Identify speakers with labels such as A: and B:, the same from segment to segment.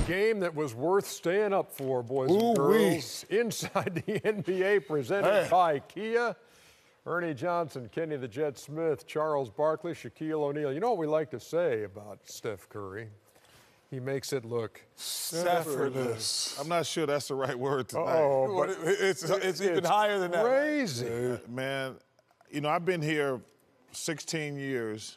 A: game that was worth staying up for, boys and girls. Inside the NBA, presented by Kia. Ernie Johnson, Kenny the Jet Smith, Charles Barkley, Shaquille O'Neal. You know what we like to say about Steph Curry? He makes it look
B: effortless. I'm not sure that's the right word tonight.
A: Oh, but
B: it's even higher than that.
A: Crazy.
B: Man, you know, I've been here 16 years,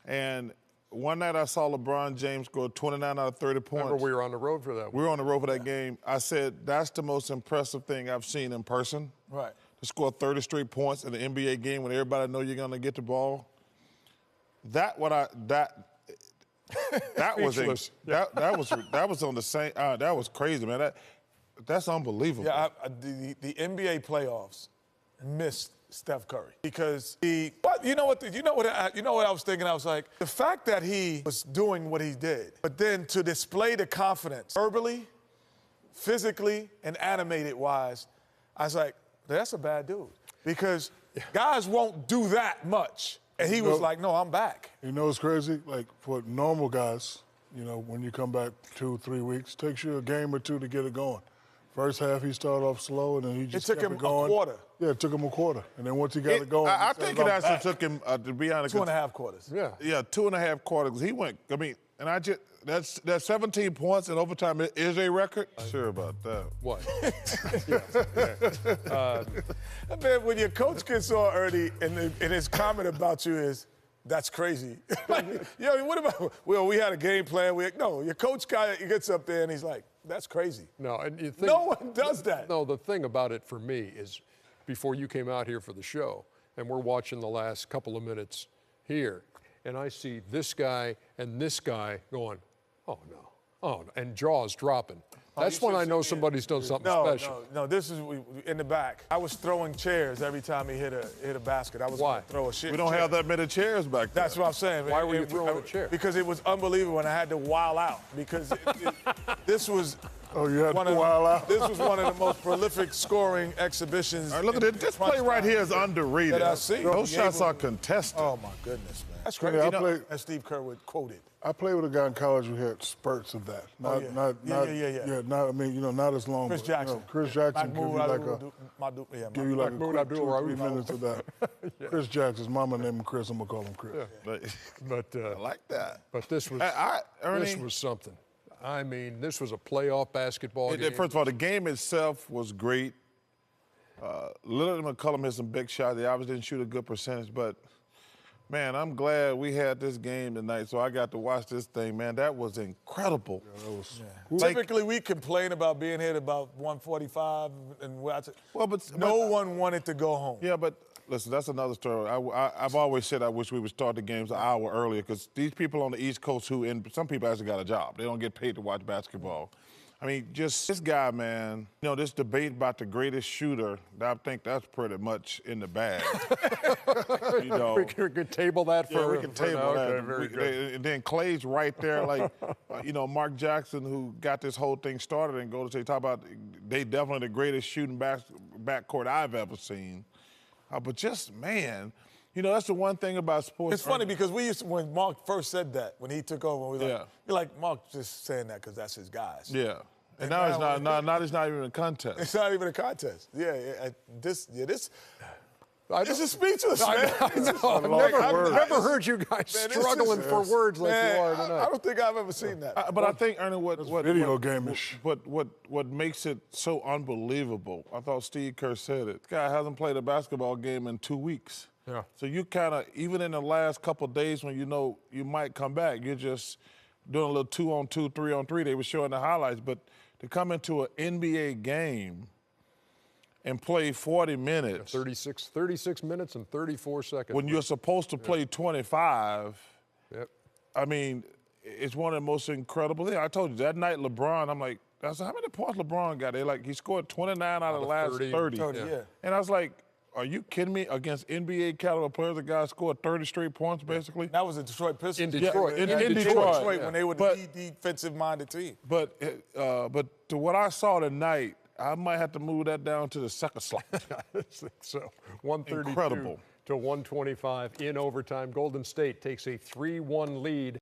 B: and one night I saw LeBron James score 29 out of 30 points.
A: Remember, we were on the road for that.
B: We were on the road for that game. I said, that's the most impressive thing I've seen in person.
C: Right.
B: To score 30 straight points in the NBA game when everybody knows you're going to get the ball. That was on the same. That was crazy, man. That's unbelievable.
C: Yeah, the NBA playoffs missed Steph Curry because you know what I was thinking. I was like, the fact that he was doing what he did, but then to display the confidence verbally, physically, and animated wise, I was like, that's a bad dude because guys won't do that much. And he was like, no, I'm back.
D: You know what's crazy? Like, for normal guys, you know, when you come back 2-3 weeks, it takes you a game or two to get it going. First half, he started off slow, and then he just kept it going.
C: It took him a quarter.
D: Yeah, it took him a quarter. And then once he got it going,
B: I think it actually took him, to be honest.
C: 2.5 quarters.
B: Yeah, 2.5 quarters. He went, I mean, and that's 17 points in overtime is a record? Sure about that.
A: What?
C: Man, when your coach gets on, Ernie, and his comment about you is, that's crazy. What about, well, we had a game plan. No, your coach guy gets up there and he's like, that's crazy.
A: No, and you think,
C: no one does that.
A: No, the thing about it for me is before you came out here for the show, and we're watching the last couple of minutes here, and I see this guy and this guy going, oh, no, and jaws dropping. That's when I know somebody's done something special.
C: No, this is in the back. I was throwing chairs every time he hit a basket. I was going to throw a shit.
B: We don't have that many chairs back there.
C: That's what I'm saying.
A: Why were you throwing a chair?
C: Because it was unbelievable and I had to wild out because this was
D: you had to wild out?
C: This was one of the most prolific scoring exhibitions.
B: Look at it. This play right here is underrated.
C: That I see.
B: Those shots are contested.
C: Oh, my goodness, man. That's crazy. As Steve Kerr would quote it.
D: I played with a guy in college who had spurts of that. Not I mean, you know, not as long.
C: Chris Jackson.
D: You know, Chris Jackson give you like a quick 2-3 minutes of that. Chris Jackson's mama named him Chris. I'm gonna call him Chris.
A: But
B: I like that.
A: But this was
B: Ernie,
A: this was something. I mean, this was a playoff basketball game.
B: First of all, the game itself was great. Lillard and McCollum hit some big shots. They obviously didn't shoot a good percentage, but man, I'm glad we had this game tonight, so I got to watch this thing, man. That was incredible.
D: Yeah, that was,
C: Typically, we complain about being hit about 145, and no one wanted to go home.
B: Yeah, but listen, that's another story. I've always said I wish we would start the games an hour earlier because these people on the East Coast and some people actually got a job. They don't get paid to watch basketball. I mean, just this guy, man, you know, this debate about the greatest shooter, I think that's pretty much in the bag. You know,
A: we can table that for
B: we can table that.
A: Okay, very good.
B: And then Clay's right there, like, you know, Mark Jackson, who got this whole thing started and Golden State, talk about they definitely the greatest shooting backcourt I've ever seen. But just, man, you know, that's the one thing about sports.
C: It's funny because when Mark first said that, when he took over, we're like, Mark just saying that because that's his guys.
B: Yeah. And now it's not even a contest.
C: It's not even a contest. This is speechless, man.
A: I know. I've never heard you guys struggling for words like you are tonight.
C: I don't think I've ever seen that.
B: But I think, Ernie, what
D: game-ish.
B: What makes it so unbelievable, I thought Steve Kerr said it. This guy hasn't played a basketball game in 2 weeks.
A: Yeah.
B: So you kind of, even in the last couple of days when you know you might come back, you're just doing a little 2-on-2, 3-on-3. They were showing the highlights. But to come into an NBA game and play 40 minutes.
A: 36 minutes and 34 seconds.
B: When you're supposed to play 25, I mean, it's one of the most incredible things. I told you, that night LeBron, I'm like, I said, how many points LeBron got? He scored 29 out of the last 30. And I was like, are you kidding me? Against NBA caliber players, the guy scored 30 straight points, basically.
C: That was the Detroit Pistons.
A: In Detroit.
C: In Detroit, when they were the defensive-minded team.
B: But to what I saw tonight, I might have to move that down to the second slot.
A: So 132
B: Incredible.
A: to 125 in overtime. Golden State takes a 3-1 lead.